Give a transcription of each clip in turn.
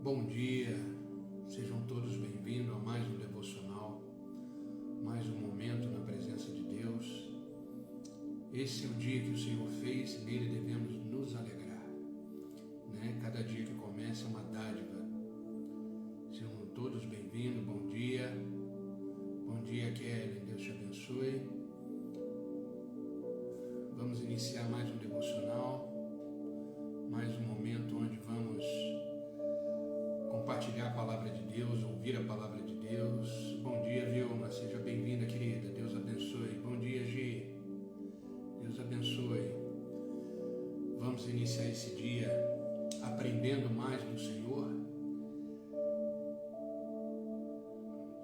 Bom dia, sejam todos bem-vindos a mais um devocional, mais um momento na presença de Deus. Esse é o dia que o Senhor fez e nele devemos nos alegrar, né? Cada dia que começa é uma dádiva. Sejam todos bem-vindos, bom dia, Kelly, Deus te abençoe. Vamos iniciar mais um devocional, mais um momento onde vamos compartilhar a palavra de Deus, ouvir a palavra de Deus. Bom dia, Vilma, seja bem-vinda, querida, Deus abençoe. Bom dia, Gi, Deus abençoe. Vamos iniciar esse dia aprendendo mais do Senhor.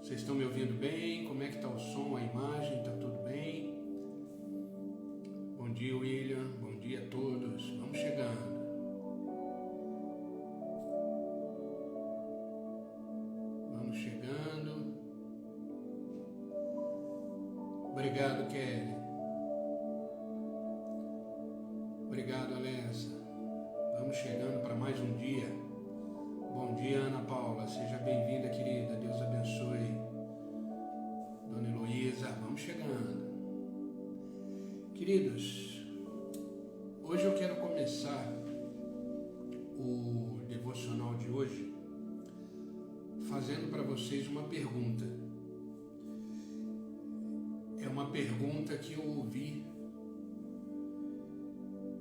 Vocês estão me ouvindo bem? Como é que está o som, a imagem? Está tudo bem? Bom dia, William, bom dia a todos. Vamos chegando. Obrigado, Kelly. Obrigado, Alessa. Vamos chegando para mais um dia. Bom dia, Ana Paula. Seja bem-vinda, querida. Deus abençoe. Dona Heloísa, vamos chegando. Queridos, hoje eu quero começar o devocional de hoje fazendo para vocês uma pergunta. É uma pergunta que eu ouvi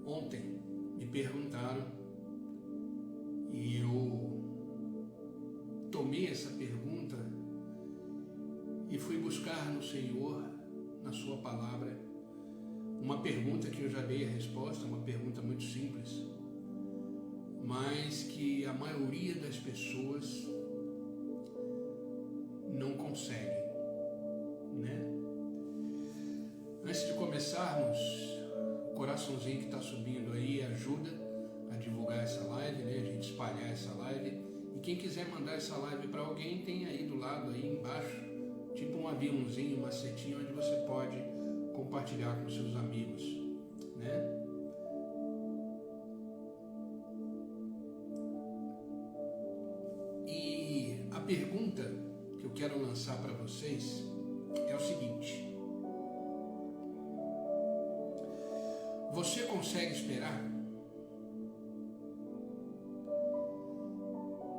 ontem, me perguntaram e eu tomei essa pergunta e fui buscar no Senhor, na sua palavra, uma pergunta que eu já dei a resposta, uma pergunta muito simples, mas que a maioria das pessoas não consegue, né? Antes de começarmos, o coraçãozinho que está subindo aí ajuda a divulgar essa live, né? A gente espalhar essa live. E quem quiser mandar essa live para alguém, tem aí do lado, aí embaixo, tipo um aviãozinho, uma setinha, onde você pode compartilhar com seus amigos, né? E a pergunta que eu quero lançar para vocês é o seguinte: você consegue esperar?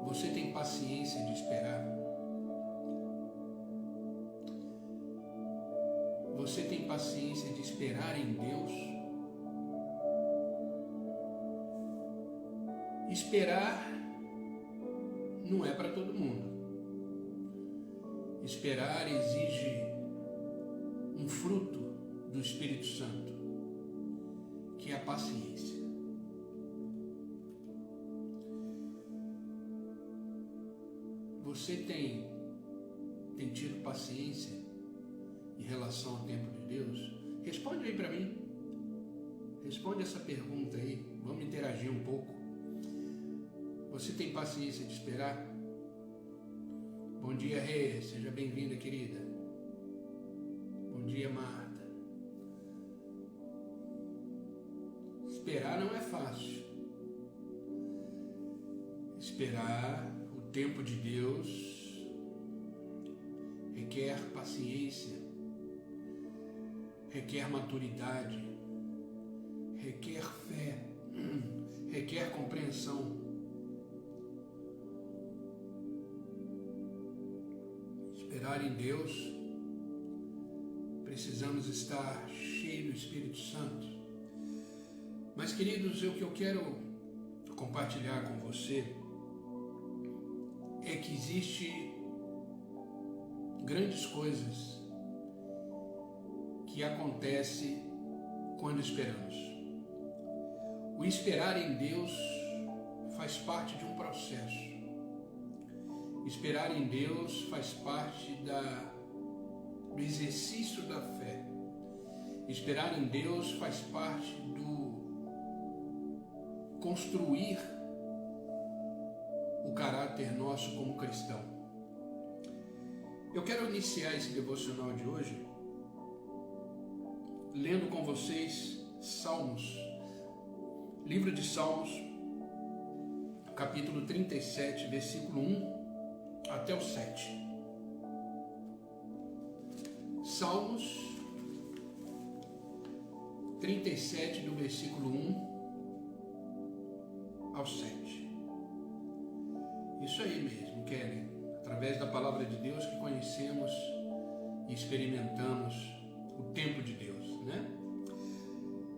Você tem paciência de esperar? Você tem paciência de esperar em Deus? Esperar não é para todo mundo. Esperar exige um fruto do Espírito Santo, que é a paciência. Você tem tido paciência em relação ao tempo de Deus? Responde aí para mim. Responde essa pergunta aí. Vamos interagir um pouco. Você tem paciência de esperar? Bom dia, Rê. Seja bem-vinda, querida. Bom dia, Marta. Esperar não é fácil. Esperar o tempo de Deus requer paciência, requer maturidade, requer fé, requer compreensão. Esperar em Deus, precisamos estar cheios do Espírito Santo. Mas, queridos, o que eu quero compartilhar com você é que existe grandes coisas que acontecem quando esperamos. O esperar em Deus faz parte de um processo. Esperar em Deus faz parte do exercício da fé. Esperar em Deus faz parte do construir o caráter nosso como cristão. Eu quero iniciar esse devocional de hoje lendo com vocês Salmos, livro de Salmos, capítulo 37, versículo 1 até o 7. Salmos 37, do versículo 1 ao 7. Isso aí mesmo, Kelly. Através da palavra de Deus que conhecemos e experimentamos o tempo de Deus, né?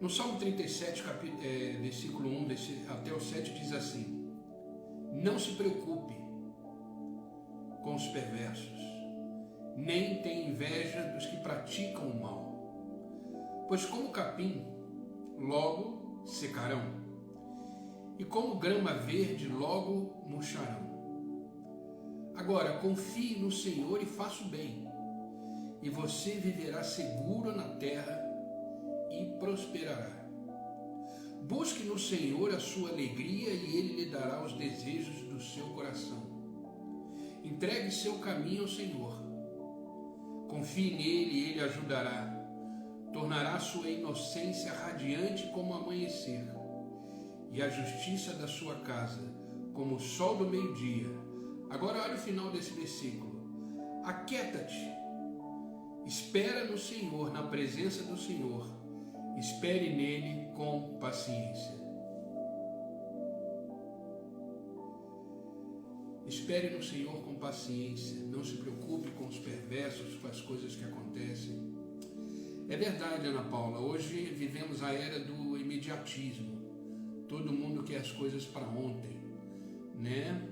No Salmo 37, versículo 1 até o 7 diz assim: não se preocupe com os perversos, nem tenha inveja dos que praticam o mal, pois como capim logo secarão, e como grama verde logo murcharão. Agora confie no Senhor e faça o bem, e você viverá seguro na terra e prosperará. Busque no Senhor a sua alegria e Ele lhe dará os desejos do seu coração. Entregue seu caminho ao Senhor. Confie nele e Ele ajudará. Tornará sua inocência radiante como o amanhecer, e a justiça da sua casa como o sol do meio-dia. Agora olha o final desse versículo. Aquieta-te, espera no Senhor, na presença do Senhor, espere nele com paciência. Espere no Senhor com paciência, não se preocupe com os perversos, com as coisas que acontecem. É verdade, Ana Paula, hoje vivemos a era do imediatismo. Todo mundo quer as coisas para ontem, né?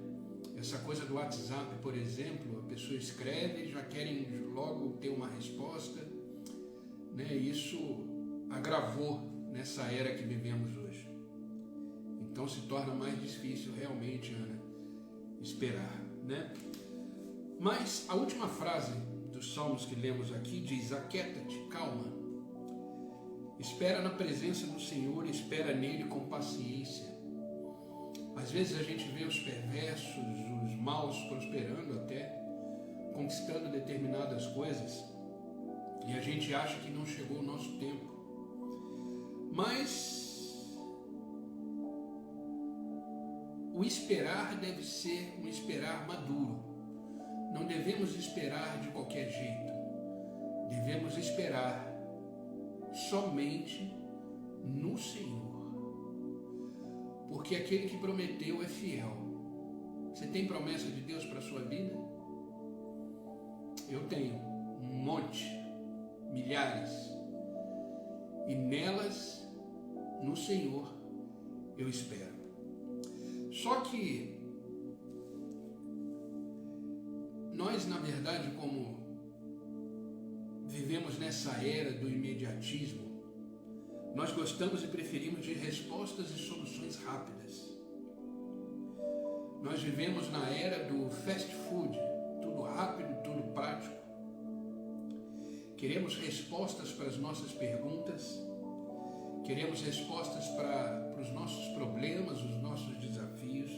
Essa coisa do WhatsApp, por exemplo, a pessoa escreve e já querem logo ter uma resposta, né? Isso agravou nessa era que vivemos hoje. Então se torna mais difícil realmente, Ana, esperar, né? Mas a última frase dos salmos que lemos aqui diz: aquieta-te, calma, espera na presença do Senhor, espera nele com paciência. Às vezes a gente vê os perversos, os maus prosperando até, conquistando determinadas coisas, e a gente acha que não chegou o nosso tempo. Mas o esperar deve ser um esperar maduro. Não devemos esperar de qualquer jeito. Devemos esperar somente no Senhor. Porque aquele que prometeu é fiel. Você tem promessa de Deus para a sua vida? Eu tenho um monte, milhares. E nelas, no Senhor, eu espero. Só que nós, na verdade, como vivemos nessa era do imediatismo, nós gostamos e preferimos de respostas e soluções rápidas. Nós vivemos na era do fast food, tudo rápido, tudo prático. Queremos respostas para as nossas perguntas, queremos respostas para os nossos problemas, os nossos desafios,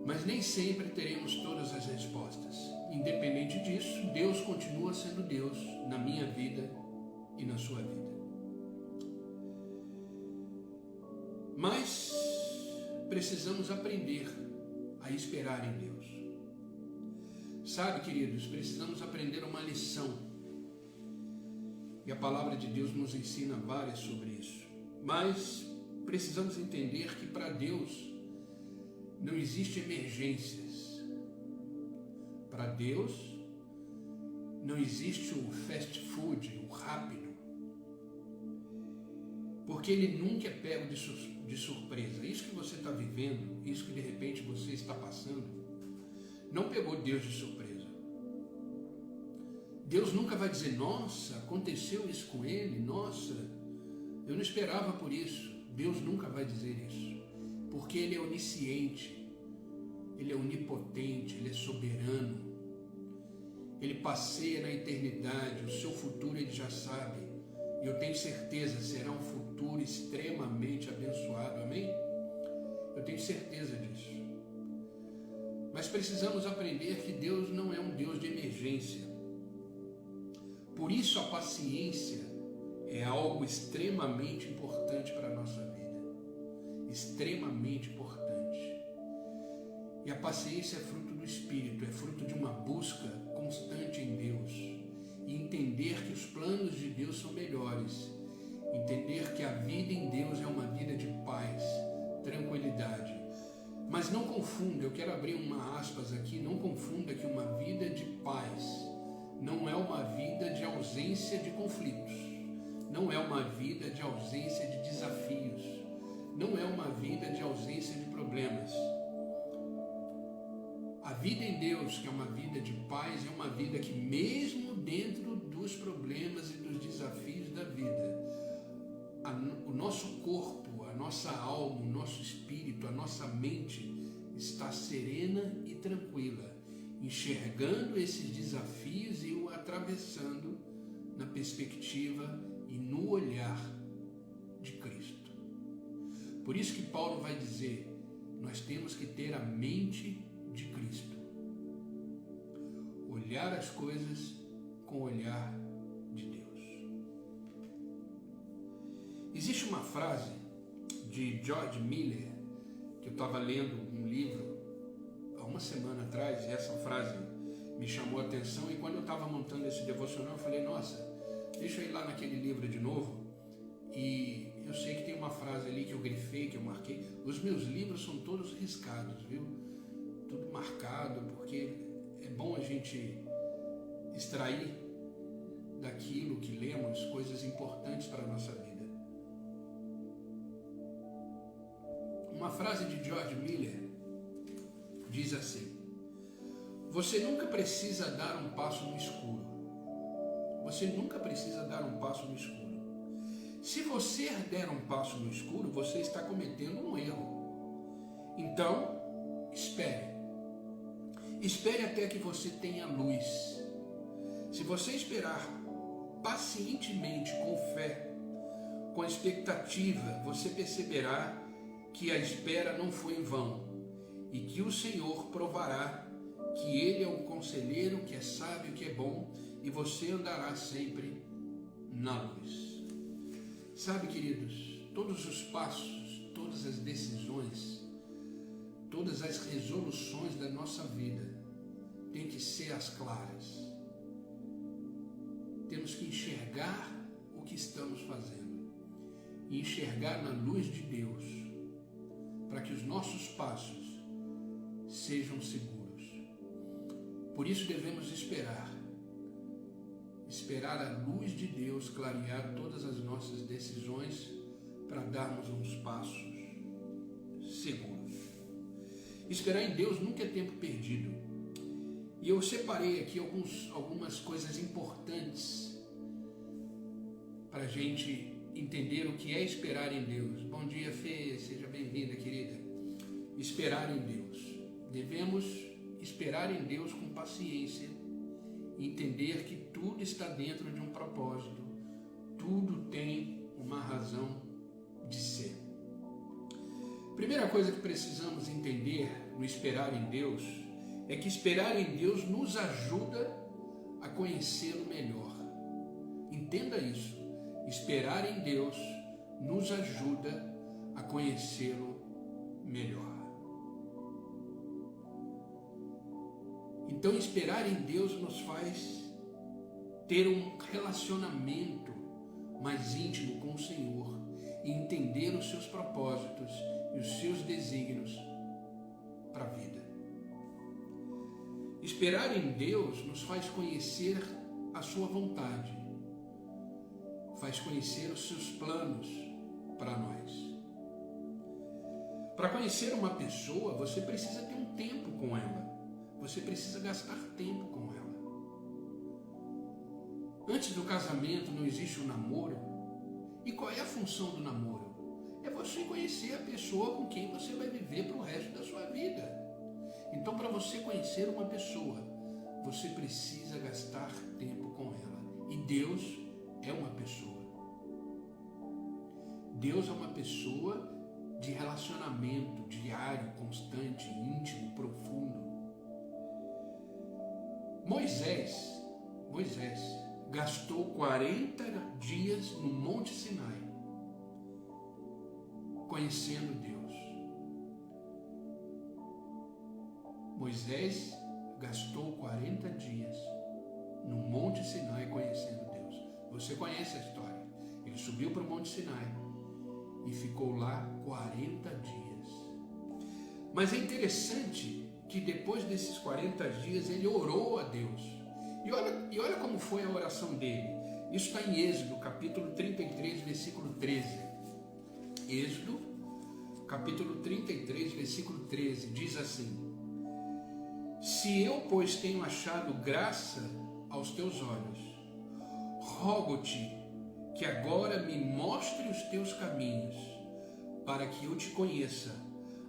mas nem sempre teremos todas as respostas. Independente disso, Deus continua sendo Deus na minha vida e na sua vida. Mas precisamos aprender a esperar em Deus. Sabe, queridos, precisamos aprender uma lição. E a palavra de Deus nos ensina várias sobre isso. Mas precisamos entender que para Deus não existe emergências. Para Deus não existe o fast food, o rápido. Porque Ele nunca é pego de surpresa. Isso que você está vivendo, isso que de repente você está passando, não pegou Deus de surpresa. Deus nunca vai dizer: nossa, aconteceu isso com ele, nossa, eu não esperava por isso. Deus nunca vai dizer isso, porque Ele é onisciente, Ele é onipotente, Ele é soberano, Ele passeia na eternidade, o seu futuro Ele já sabe, e eu tenho certeza, será um futuro extremamente abençoado, amém? Eu tenho certeza disso. Mas precisamos aprender que Deus não é um Deus de emergência. Por isso a paciência é algo extremamente importante para a nossa vida. extremamente importante. E a paciência é fruto do Espírito, é fruto de uma busca constante em Deus. E entender que os planos de Deus são melhores. Entender que a vida em Deus é uma vida de paz, tranquilidade. Mas não confunda, eu quero abrir uma aspas aqui, não confunda que uma vida de paz não é uma vida de ausência de conflitos. Não é uma vida de ausência de desafios. Não é uma vida de ausência de problemas. A vida em Deus, que é uma vida de paz, é uma vida que mesmo dentro dos problemas e dos desafios da vida, o nosso corpo, a nossa alma, o nosso espírito, a nossa mente está serena e tranquila, enxergando esses desafios e o atravessando na perspectiva e no olhar de Cristo. Por isso que Paulo vai dizer, nós temos que ter a mente de Cristo. Olhar as coisas com o olhar de Deus. Existe uma frase de George Miller, que eu estava lendo um livro há uma semana atrás, e essa frase me chamou a atenção, e quando eu estava montando esse devocional, eu falei, nossa, deixa eu ir lá naquele livro de novo, e eu sei que tem uma frase ali que eu grifei, que eu marquei. Os meus livros são todos riscados, viu? Tudo marcado, porque é bom a gente extrair daquilo que lemos coisas importantes para a nossa vida. Uma frase de George Miller diz assim: você nunca precisa dar um passo no escuro. Você nunca precisa dar um passo no escuro. Se você der um passo no escuro, você está cometendo um erro. Então, espere. Espere até que você tenha luz. Se você esperar pacientemente, com fé, com expectativa, você perceberá que a espera não foi em vão e que o Senhor provará que Ele é um conselheiro, que é sábio, que é bom, e você andará sempre na luz. Sabe, queridos, todos os passos, todas as decisões, todas as resoluções da nossa vida têm que ser as claras. Temos que enxergar o que estamos fazendo e enxergar na luz de Deus, para que os nossos passos sejam seguros. Por isso devemos esperar a luz de Deus clarear todas as nossas decisões para darmos uns passos seguros. Esperar em Deus nunca é tempo perdido. E eu separei aqui algumas coisas importantes para a gente entender o que é esperar em Deus. Bom dia, Fê, seja bem-vinda, querida. Esperar em Deus. Devemos esperar em Deus com paciência e entender que tudo está dentro de um propósito. Tudo tem uma razão de ser. Primeira coisa que precisamos entender no esperar em Deus é que esperar em Deus nos ajuda a conhecê-lo melhor. Entenda isso. Esperar em Deus nos ajuda a conhecê-lo melhor. Então, esperar em Deus nos faz ter um relacionamento mais íntimo com o Senhor e entender os seus propósitos e os seus desígnios para a vida. Esperar em Deus nos faz conhecer a sua vontade, faz conhecer os seus planos para nós. Para conhecer uma pessoa, você precisa ter um tempo com ela. Você precisa gastar tempo com ela. Antes do casamento não existe um namoro. E qual é a função do namoro? É você conhecer a pessoa com quem você vai viver para o resto da sua vida. Então, para você conhecer uma pessoa, você precisa gastar tempo com ela. E Deus é uma pessoa. Deus é uma pessoa de relacionamento diário, constante, íntimo, profundo. Moisés gastou 40 dias no Monte Sinai conhecendo Deus. Moisés gastou 40 dias no Monte Sinai conhecendo Deus. Você conhece a história. Ele subiu para o Monte Sinai e ficou lá 40 dias. Mas é interessante que depois desses 40 dias ele orou a Deus. E olha como foi a oração dele. Isso está em Êxodo, capítulo 33, versículo 13. Êxodo, capítulo 33, versículo 13, diz assim: Se eu, pois, tenho achado graça aos teus olhos, rogo-te que agora me mostre os teus caminhos, para que eu te conheça,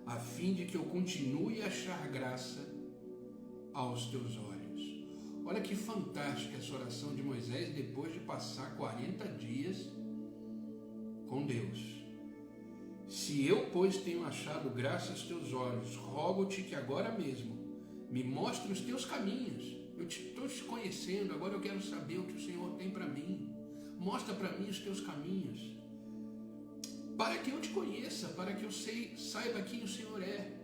a fim de que eu continue a achar graça aos teus olhos. Olha que fantástica essa oração de Moisés depois de passar 40 dias com Deus. Se eu, pois, tenho achado graça aos teus olhos, rogo-te que agora mesmo me mostre os teus caminhos. Eu estou te conhecendo, agora eu quero saber o que o Senhor tem para mim. Mostra para mim os teus caminhos, para que eu te conheça, para que eu saiba quem o Senhor é,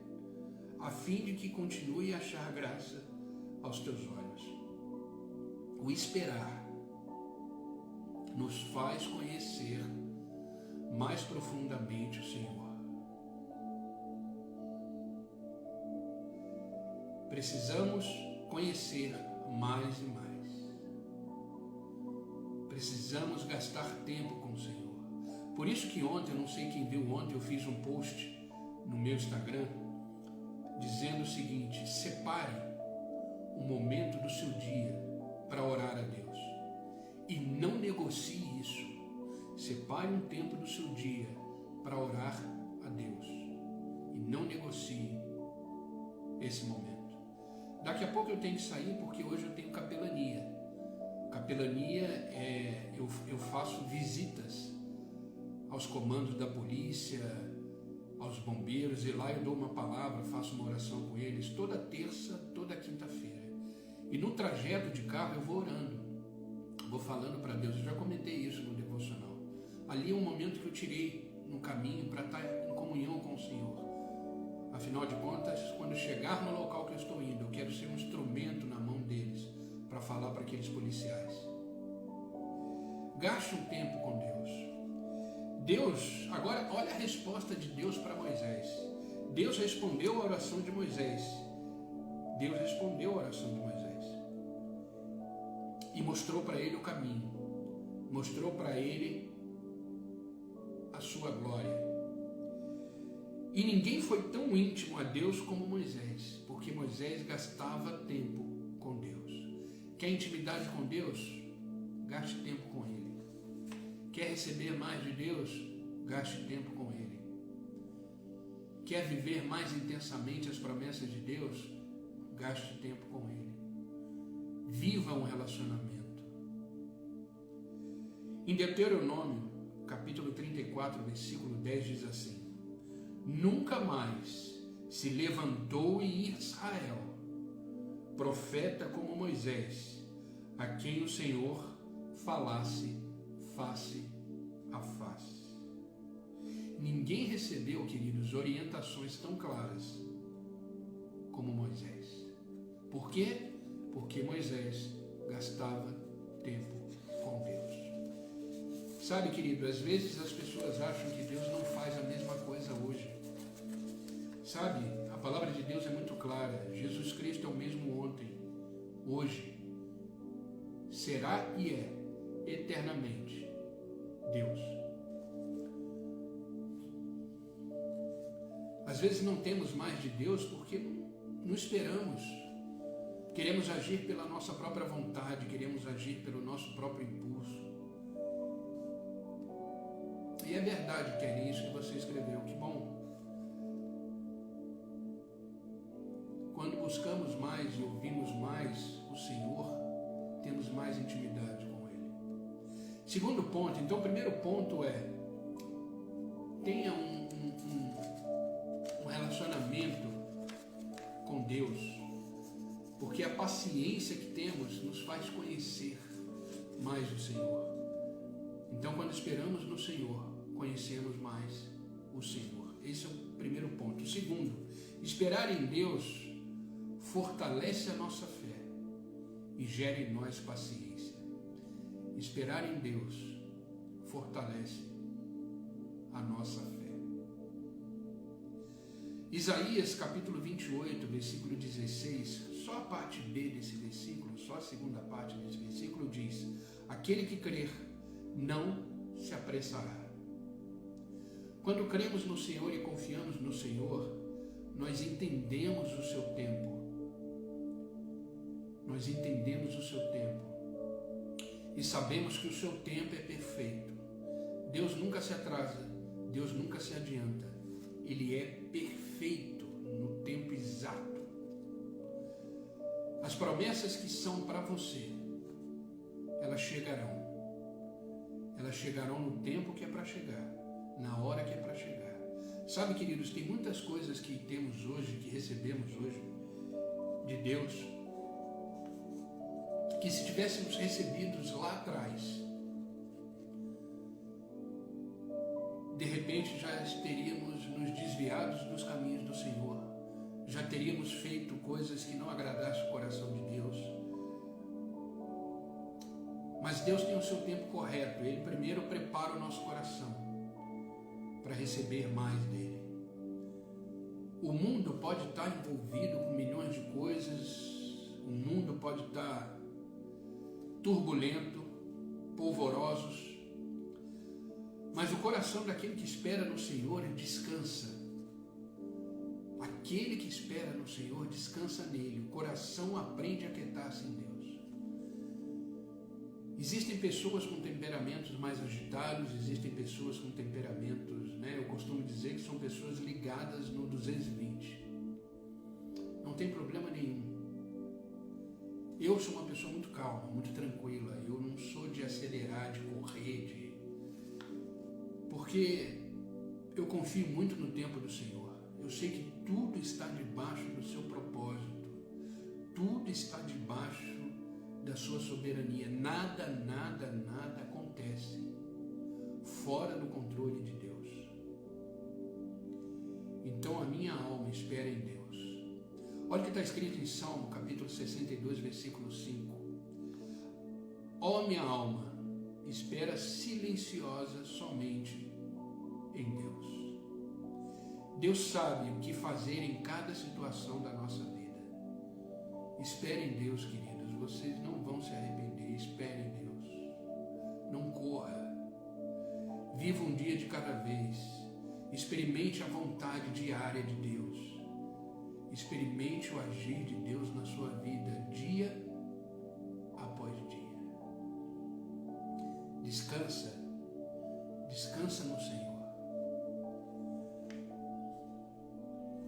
a fim de que continue a achar graça aos teus olhos. O esperar nos faz conhecer mais profundamente o Senhor. Precisamos conhecer mais e mais. Precisamos gastar tempo com o Senhor. Por isso que ontem, eu não sei quem viu ontem, eu fiz um post no meu Instagram dizendo o seguinte: separe um momento do seu dia para orar a Deus. E não negocie isso. Separe um tempo do seu dia para orar a Deus. E não negocie esse momento. Daqui a pouco eu tenho que sair porque hoje eu tenho capelania. Capelania eu faço visitas aos comandos da polícia, aos bombeiros, e lá eu dou uma palavra, faço uma oração com eles toda terça, toda quinta-feira. E no trajeto de carro eu vou orando, vou falando para Deus. Eu já comentei isso no devocional. Ali é um momento que eu tirei no caminho para estar em comunhão com o Senhor. Afinal de contas, quando chegar no local que eu estou indo, eu quero ser um instrumento na mão deles para falar para aqueles policiais. Gaste um tempo com Deus. Agora olha a resposta de Deus para Moisés. Deus respondeu a oração de Moisés. Deus respondeu a oração de Moisés. E mostrou para ele o caminho. Mostrou para ele a sua glória. E ninguém foi tão íntimo a Deus como Moisés, porque Moisés gastava tempo com Deus. Quer intimidade com Deus? Gaste tempo com Ele. Quer receber mais de Deus? Gaste tempo com Ele. Quer viver mais intensamente as promessas de Deus? Gaste tempo com Ele. Viva um relacionamento. Em Deuteronômio, capítulo 34, versículo 10, diz assim: Nunca mais se levantou em Israel profeta como Moisés, a quem o Senhor falasse face a face. Ninguém recebeu, queridos, orientações tão claras como Moisés. Por quê? Porque Moisés gastava tempo com Deus. Sabe, querido, às vezes as pessoas acham que Deus não faz a mesma coisa hoje. Sabe, a palavra de Deus é muito clara. Jesus Cristo é o mesmo ontem, hoje, será e é eternamente Deus. Às vezes não temos mais de Deus porque não esperamos. Queremos agir pela nossa própria vontade, queremos agir pelo nosso próprio impulso. E é verdade que é isso que você escreveu, que bom. Quando buscamos mais e ouvimos mais o Senhor, temos mais intimidade com Ele. Segundo ponto, então o primeiro ponto é: tenha um relacionamento com Deus, porque a paciência que temos nos faz conhecer mais o Senhor. Então, quando esperamos no Senhor, conhecemos mais o Senhor. Esse é o primeiro ponto. O segundo, esperar em Deus fortalece a nossa fé e gera em nós paciência. Esperar em Deus fortalece a nossa fé. Isaías capítulo 28, versículo 16, só a parte B desse versículo, só a segunda parte desse versículo diz: aquele que crer não se apressará. Quando cremos no Senhor e confiamos no Senhor, nós entendemos o seu tempo. Nós entendemos o seu tempo. E sabemos que o seu tempo é perfeito. Deus nunca se atrasa, Deus nunca se adianta. Ele é perfeito no tempo exato. As promessas que são para você, elas chegarão. Elas chegarão no tempo que é para chegar, na hora que é para chegar. Sabe, queridos, tem muitas coisas que temos hoje, que recebemos hoje de Deus, que se tivéssemos recebidos lá atrás, de repente já teríamos nos desviados dos caminhos do Senhor, já teríamos feito coisas que não agradassem o coração de Deus. Mas Deus tem o seu tempo correto. Ele primeiro prepara o nosso coração para receber mais dele. O mundo pode estar envolvido com milhões de coisas, o mundo pode estar turbulento, polvorosos, mas o coração daquele que espera no Senhor descansa. Aquele que espera no Senhor descansa nele. O coração aprende a aquietar-se em Deus. Existem pessoas com temperamentos mais agitados, existem pessoas com temperamentos, eu costumo dizer que são pessoas ligadas no 220. Não tem problema nenhum. Eu sou uma pessoa muito calma, muito tranquila. Eu não sou de acelerar, de correr, porque eu confio muito no tempo do Senhor. Eu sei que tudo está debaixo do seu propósito. Tudo está debaixo da sua soberania. Nada acontece fora do controle de Deus. Então a minha alma espera em Deus. Olha o que está escrito em Salmo, capítulo 62, versículo 5. Ó minha alma, espera silenciosa somente em Deus. Deus sabe o que fazer em cada situação da nossa vida. Espere em Deus, queridos. Vocês não vão se arrepender. Espere em Deus. Não corra. Viva um dia de cada vez. Experimente a vontade diária de Deus. Experimente o agir de Deus na sua vida, dia após dia. Descansa. Descansa no Senhor.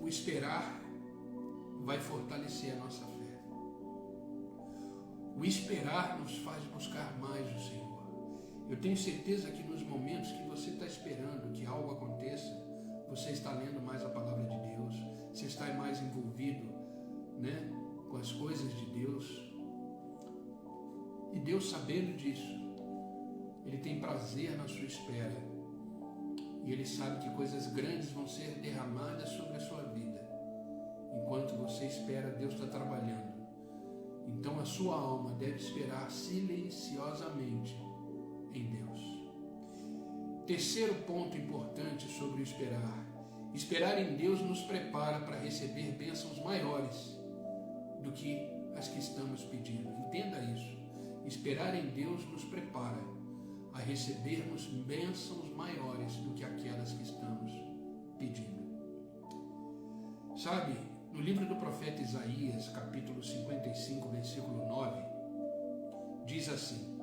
O esperar vai fortalecer a nossa fé. O esperar nos faz buscar mais o Senhor. Eu tenho certeza que nos momentos que você está esperando que algo aconteça, você está lendo mais a palavra de Deus, você está mais envolvido, com as coisas de Deus. E Deus, sabendo disso, Ele tem prazer na sua espera. E Ele sabe que coisas grandes vão ser derramadas sobre a sua vida. Enquanto você espera, Deus está trabalhando. Então a sua alma deve esperar silenciosamente em Deus. Terceiro ponto importante sobre o esperar. Esperar em Deus nos prepara para receber bênçãos maiores do que as que estamos pedindo. Entenda isso. Esperar em Deus nos prepara a recebermos bênçãos maiores do que aquelas que estamos pedindo. Sabe, no livro do profeta Isaías, capítulo 55, versículo 9, diz assim: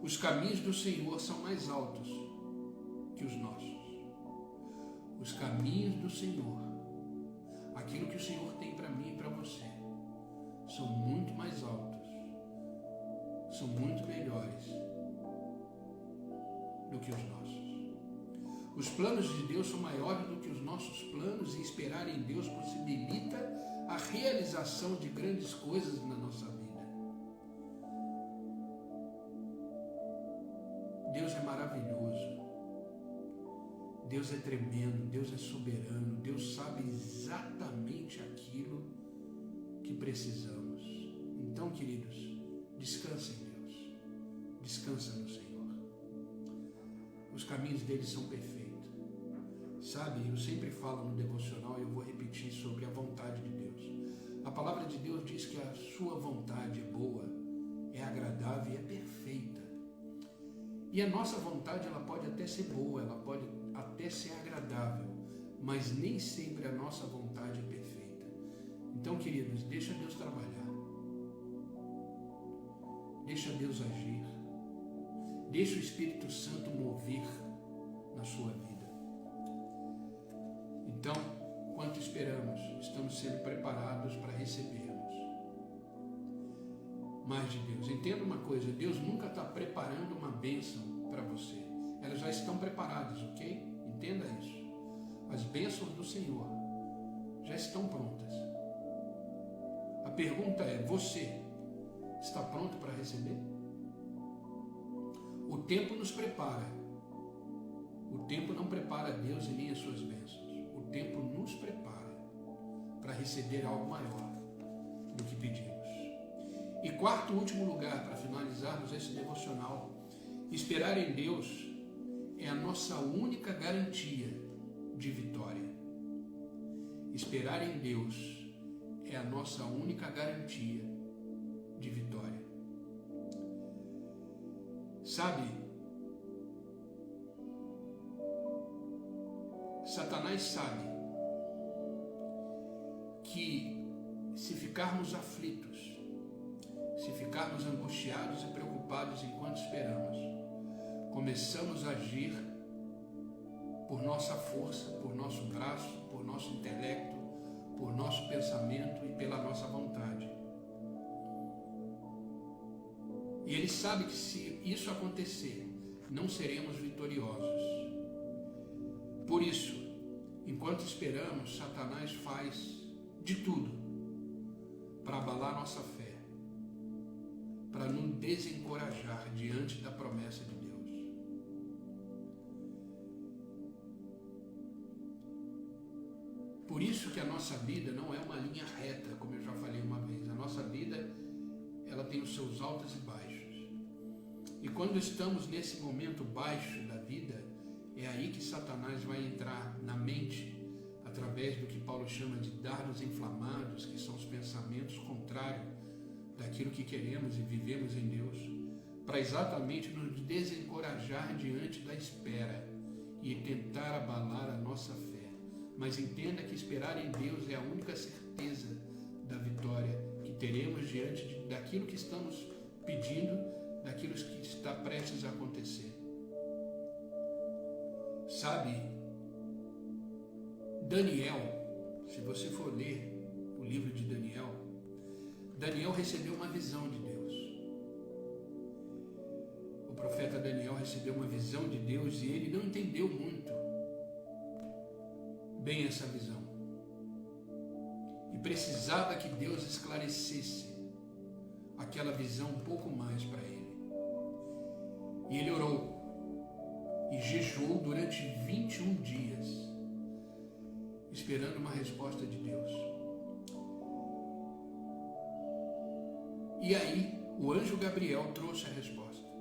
os caminhos do Senhor são mais altos que os nossos. Os caminhos do Senhor, aquilo que o Senhor tem para mim e para você, são muito mais altos, são muito melhores do que os nossos. Os planos de Deus são maiores do que os nossos planos, e esperar em Deus possibilita a realização de grandes coisas na nossa vida. Deus é maravilhoso, Deus é tremendo, Deus é soberano, Deus sabe exatamente aquilo que que precisamos. Então, queridos, descansa em Deus, descansa no Senhor. Os caminhos dele são perfeitos. Sabe, eu sempre falo no devocional e eu vou repetir sobre a vontade de Deus. A palavra de Deus diz que a sua vontade é boa, é agradável e é perfeita. E a nossa vontade, ela pode até ser boa, ela pode até ser agradável, mas nem sempre a nossa vontade é perfeita. Então, queridos, deixa Deus trabalhar. Deixa Deus agir. Deixa o Espírito Santo mover na sua vida. Então, enquanto esperamos, estamos sendo preparados para recebermos mais de Deus. Entenda uma coisa, Deus nunca está preparando uma bênção para você. Elas já estão preparadas, ok? Entenda isso. As bênçãos do Senhor já estão prontas. A pergunta é, você está pronto para receber? O tempo nos prepara. O tempo não prepara Deus e nem as suas bênçãos. O tempo nos prepara para receber algo maior do que pedimos. E quarto e último lugar, para finalizarmos esse devocional, esperar em Deus é a nossa única garantia de vitória. Esperar em Deus é a nossa única garantia de vitória. Sabe, Satanás sabe que se ficarmos aflitos, se ficarmos angustiados e preocupados enquanto esperamos, começamos a agir por nossa força, por nosso braço, por nosso intelecto, por nosso pensamento e pela nossa vontade. E ele sabe que se isso acontecer, não seremos vitoriosos. Por isso, enquanto esperamos, Satanás faz de tudo para abalar nossa fé, para nos desencorajar diante da promessa de Deus. Por isso que a nossa vida não é uma linha reta, como eu já falei uma vez. A nossa vida, ela tem os seus altos e baixos. E quando estamos nesse momento baixo da vida, é aí que Satanás vai entrar na mente, através do que Paulo chama de dardos inflamados, que são os pensamentos contrários daquilo que queremos e vivemos em Deus, para exatamente nos desencorajar diante da espera e tentar abalar a nossa fé. Mas entenda que esperar em Deus é a única certeza da vitória que teremos diante daquilo que estamos pedindo, daquilo que está prestes a acontecer. Sabe, Daniel, se você for ler o livro de Daniel, Daniel recebeu uma visão de Deus. O profeta Daniel recebeu uma visão de Deus e ele não entendeu muito bem essa visão. E precisava que Deus esclarecesse aquela visão um pouco mais para ele. E ele orou e jejuou durante 21 dias, esperando uma resposta de Deus. E aí, o anjo Gabriel trouxe a resposta.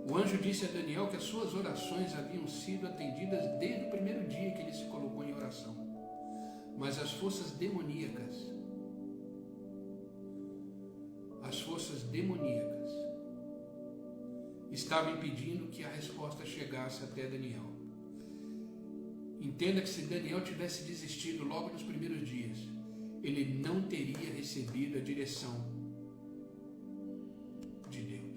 O anjo disse a Daniel que as suas orações haviam sido atendidas desde o primeiro dia que ele se colocou em oração. Mas as forças demoníacas estavam impedindo que a resposta chegasse até Daniel. Entenda que se Daniel tivesse desistido logo nos primeiros dias, ele não teria recebido a direção de Deus.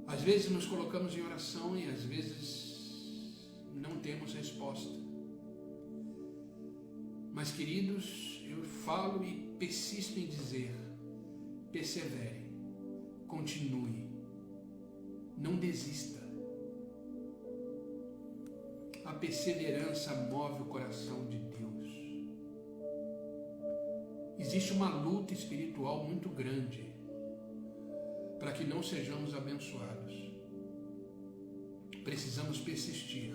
Às vezes nos colocamos em oração e às vezes não temos resposta. Mas, queridos, eu falo e persisto em dizer: persevere, continue, não desista. A perseverança move o coração de Deus. Existe uma luta espiritual muito grande para que não sejamos abençoados. Precisamos persistir,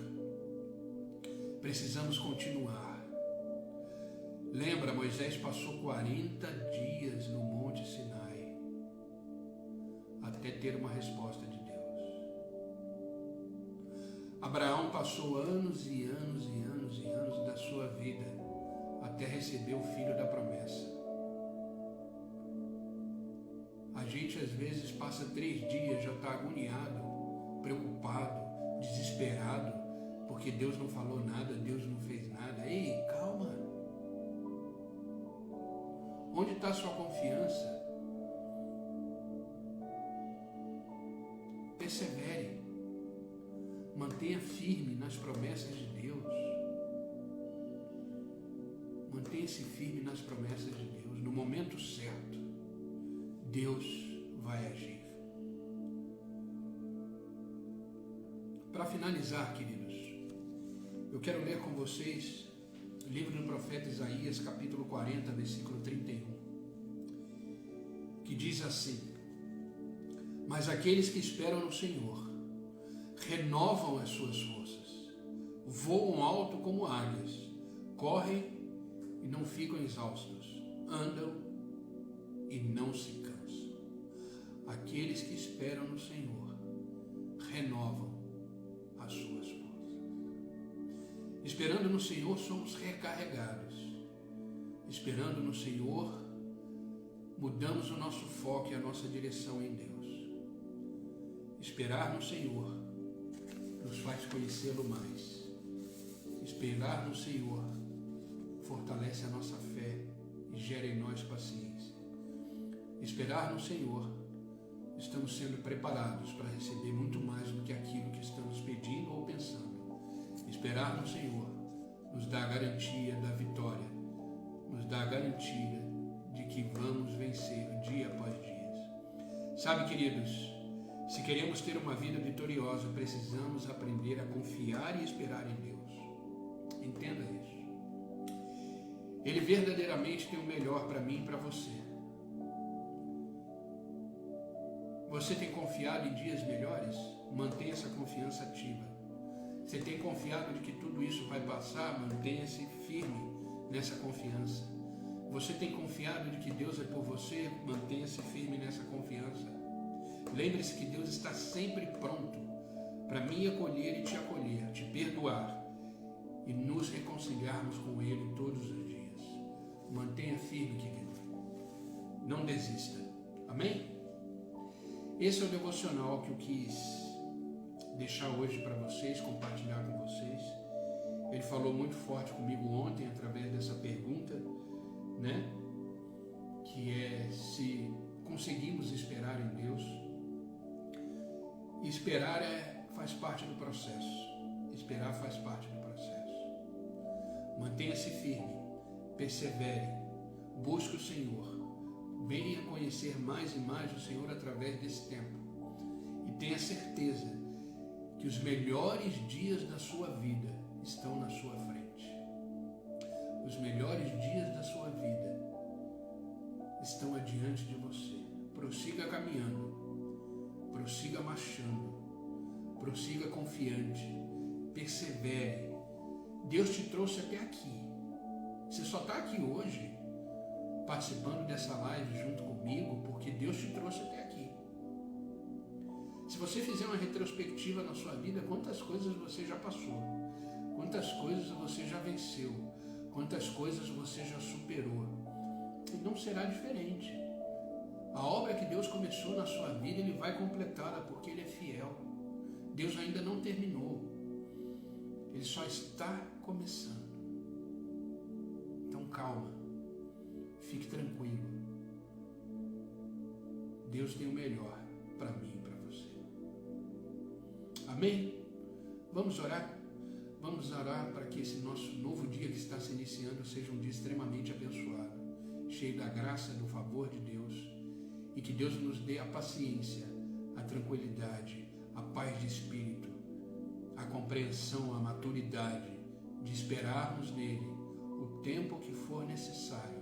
precisamos continuar. Lembra, Moisés passou 40 dias no Monte Sinai até ter uma resposta de Deus. Abraão passou anos e anos e anos e anos da sua vida até receber o filho da promessa. A gente às vezes passa 3 dias, já está agoniado, preocupado, desesperado, porque Deus não falou nada, Deus não fez nada. Ei, calma! Onde está a sua confiança? Persevere. Mantenha firme nas promessas de Deus. Mantenha-se firme nas promessas de Deus. No momento certo, Deus vai agir. Para finalizar, queridos, eu quero ler com vocês o livro do profeta Isaías, capítulo 40, versículo 31, que diz assim: mas aqueles que esperam no Senhor renovam as suas forças, voam alto como águias, correm e não ficam exaustos, andam e não se cansam. Aqueles que esperam no Senhor renovam as suas forças. Esperando no Senhor, somos recarregados. Esperando no Senhor, mudamos o nosso foco e a nossa direção em Deus. Esperar no Senhor nos faz conhecê-lo mais. Esperar no Senhor fortalece a nossa fé e gera em nós paciência. Esperar no Senhor, estamos sendo preparados para receber muito mais do que aquilo que estamos pedindo ou pensando. Esperar no Senhor nos dá a garantia da vitória, nos dá a garantia de que vamos vencer dia após dia. Sabe, queridos, se queremos ter uma vida vitoriosa, precisamos aprender a confiar e esperar em Deus. Entenda isso. Ele verdadeiramente tem o melhor para mim e para você. Você tem confiado em dias melhores? Mantenha essa confiança ativa. Você tem confiado de que tudo isso vai passar? Mantenha-se firme nessa confiança. Você tem confiado de que Deus é por você? Mantenha-se firme nessa confiança. Lembre-se que Deus está sempre pronto para me acolher e te acolher, te perdoar e nos reconciliarmos com Ele todos os dias. Mantenha firme, querido. Não desista. Amém? Esse é o devocional que eu quis deixar hoje para vocês, compartilhar com vocês. Ele falou muito forte comigo ontem através dessa pergunta, né? Que é se conseguimos esperar em Deus. E esperar faz parte do processo. Esperar faz parte do processo. Mantenha-se firme, persevere, busque o Senhor. Venha conhecer mais e mais o Senhor através desse tempo. E tenha certeza que os melhores dias da sua vida estão na sua frente. Os melhores dias da sua vida estão adiante de você. Prossiga caminhando, prossiga marchando, prossiga confiante, persevere. Deus te trouxe até aqui. Você só está aqui hoje participando dessa live junto comigo porque Deus te trouxe até aqui. Se você fizer uma retrospectiva na sua vida, quantas coisas você já passou, quantas coisas você já venceu, quantas coisas você já superou. E não será diferente. A obra que Deus começou na sua vida, Ele vai completá-la porque Ele é fiel. Deus ainda não terminou. Ele só está começando. Então calma, fique tranquilo. Deus tem o melhor para mim e para você. Amém? Vamos orar? Vamos orar para que esse nosso novo dia que está se iniciando seja um dia extremamente abençoado, cheio da graça, do favor de Deus, e que Deus nos dê a paciência, a tranquilidade, a paz de espírito, a compreensão, a maturidade de esperarmos nele o tempo que for necessário,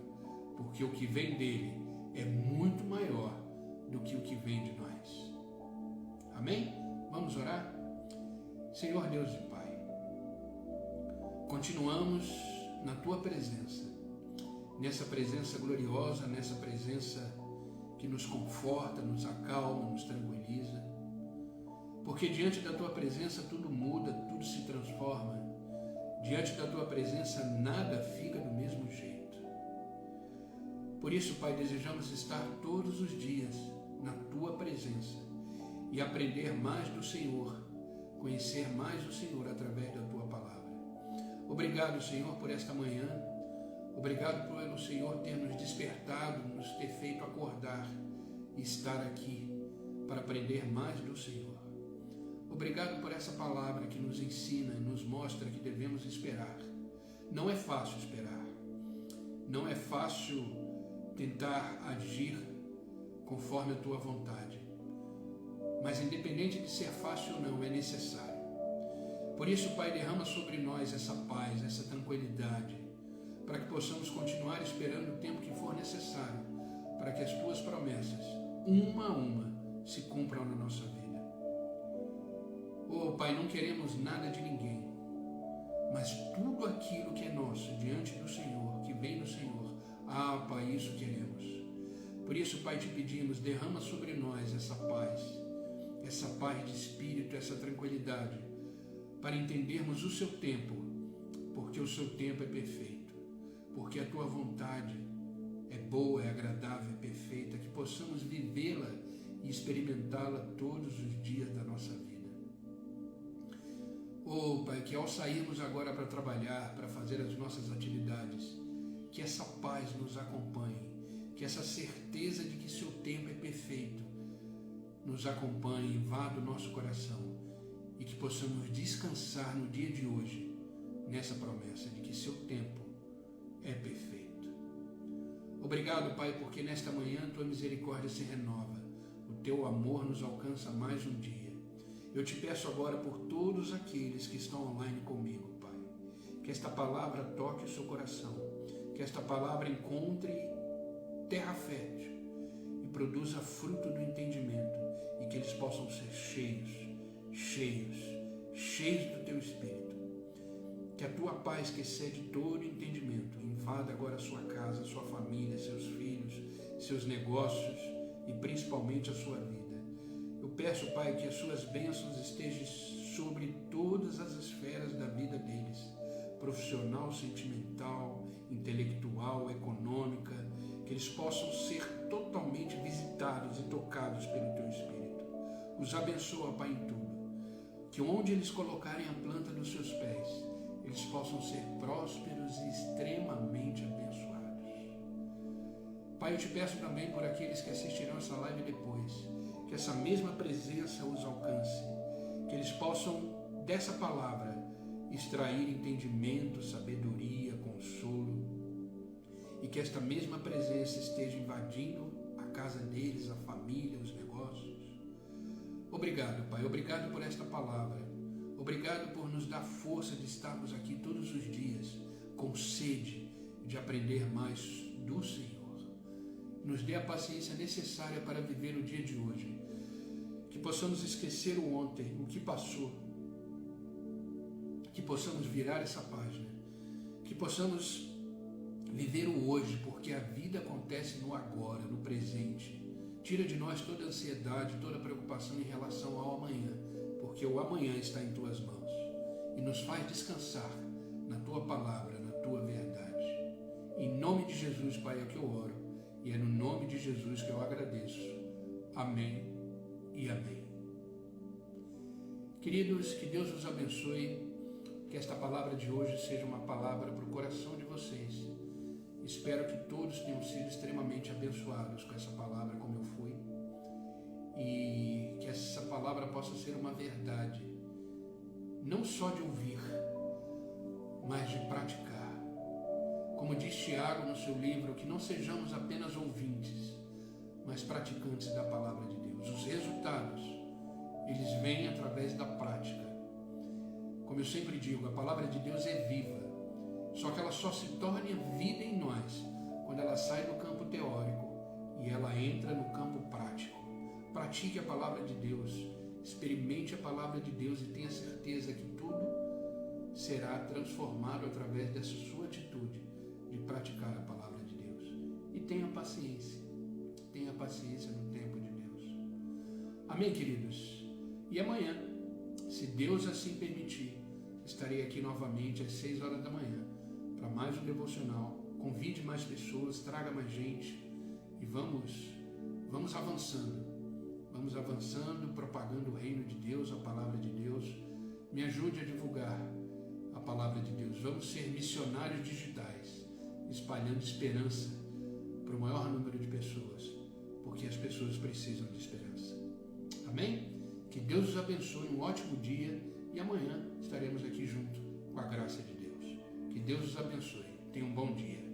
porque o que vem dele é muito maior do que o que vem de nós. Amém? Vamos orar? Senhor Deus e Pai, continuamos na Tua presença, nessa presença gloriosa, nessa presença que nos conforta, nos acalma, nos tranquiliza. Porque diante da Tua presença tudo muda, tudo se transforma. Diante da Tua presença nada fica do mesmo jeito. Por isso, Pai, desejamos estar todos os dias na Tua presença e aprender mais do Senhor, conhecer mais o Senhor através da Tua palavra. Obrigado, Senhor, por esta manhã. Obrigado pelo Senhor ter nos despertado, nos ter feito acordar e estar aqui para aprender mais do Senhor. Obrigado por essa palavra que nos ensina e nos mostra que devemos esperar. Não é fácil esperar. Não é fácil tentar agir conforme a Tua vontade. Mas independente de ser fácil ou não, é necessário. Por isso, Pai, derrama sobre nós essa paz, essa tranquilidade, para que possamos continuar esperando o tempo que for necessário, para que as Tuas promessas, uma a uma, se cumpram na nossa vida. Oh, Pai, não queremos nada de ninguém, mas tudo aquilo que é nosso diante do Senhor, que vem do Senhor, Pai, isso queremos. Por isso, Pai, te pedimos, derrama sobre nós essa paz de espírito, essa tranquilidade, para entendermos o Seu tempo, porque o Seu tempo é perfeito, porque a Tua vontade é boa, é agradável, é perfeita, que possamos vivê-la e experimentá-la todos os dias da nossa vida. Oh, Pai, que ao sairmos agora para trabalhar, para fazer as nossas atividades, que essa paz nos acompanhe, que essa certeza de que Seu tempo é perfeito nos acompanhe, invada o nosso coração e que possamos descansar no dia de hoje nessa promessa de que Seu tempo é perfeito. Obrigado, Pai, porque nesta manhã Tua misericórdia se renova, o Teu amor nos alcança mais um dia. Eu te peço agora por todos aqueles que estão online comigo, Pai, que esta palavra toque o seu coração, que esta palavra encontre terra fértil e produza fruto do entendimento e que eles possam ser cheios do Teu Espírito. Que a Tua paz, que excede todo entendimento, invada agora a sua casa, a sua família, seus filhos, seus negócios e principalmente a sua vida. Eu peço, Pai, que as Suas bênçãos estejam sobre todas as esferas da vida deles, profissional, sentimental, intelectual, econômica, que eles possam ser totalmente visitados e tocados pelo Teu Espírito. Os abençoa, Pai, em tudo. Que onde eles colocarem a planta dos seus pés, eles possam ser prósperos e extremamente abençoados. Pai, eu te peço também por aqueles que assistirão essa live depois, que essa mesma presença os alcance, que eles possam, dessa palavra, extrair entendimento, sabedoria, consolo, e que esta mesma presença esteja invadindo a casa deles, a família, os negócios. Obrigado, Pai, obrigado por esta palavra, obrigado por nos dar força de estarmos aqui todos os dias, com sede de aprender mais do Senhor. Nos dê a paciência necessária para viver o dia de hoje, que possamos esquecer o ontem, o que passou, que possamos virar essa página, que possamos viver o hoje, porque a vida acontece no agora, no presente. Tira de nós toda a ansiedade, toda a preocupação em relação ao amanhã, porque o amanhã está em Tuas mãos e nos faz descansar na Tua palavra, na Tua verdade. Em nome de Jesus, Pai, é que eu oro e é no nome de Jesus que eu agradeço. Amém e amém. Queridos, que Deus os abençoe, que esta palavra de hoje seja uma palavra para o coração de vocês. Espero que todos tenham sido extremamente abençoados com essa palavra, como eu fui, e que essa palavra possa ser uma verdade, não só de ouvir, mas de praticar. Como diz Tiago no seu livro, que não sejamos apenas ouvintes, mas praticantes da palavra de Deus. Os resultados, eles vêm através da prática. Como eu sempre digo, a palavra de Deus é viva, só que ela só se torna vida em nós quando ela sai do campo teórico e ela entra no campo prático. Pratique a palavra de Deus, experimente a palavra de Deus e tenha certeza que tudo será transformado através dessa sua atitude de praticar a palavra de tenha paciência. Tenha paciência no tempo de Deus. Amém, queridos? E amanhã, se Deus assim permitir, estarei aqui novamente às 6 horas da manhã para mais um devocional. Convide mais pessoas, traga mais gente e vamos avançando. Vamos avançando, propagando o reino de Deus, a palavra de Deus. Me ajude a divulgar a palavra de Deus. Vamos ser missionários digitais, espalhando esperança para o maior número de pessoas, porque as pessoas precisam de esperança. Amém? Que Deus os abençoe, um ótimo dia, e amanhã estaremos aqui junto com a graça de Deus. Que Deus os abençoe. Tenha um bom dia.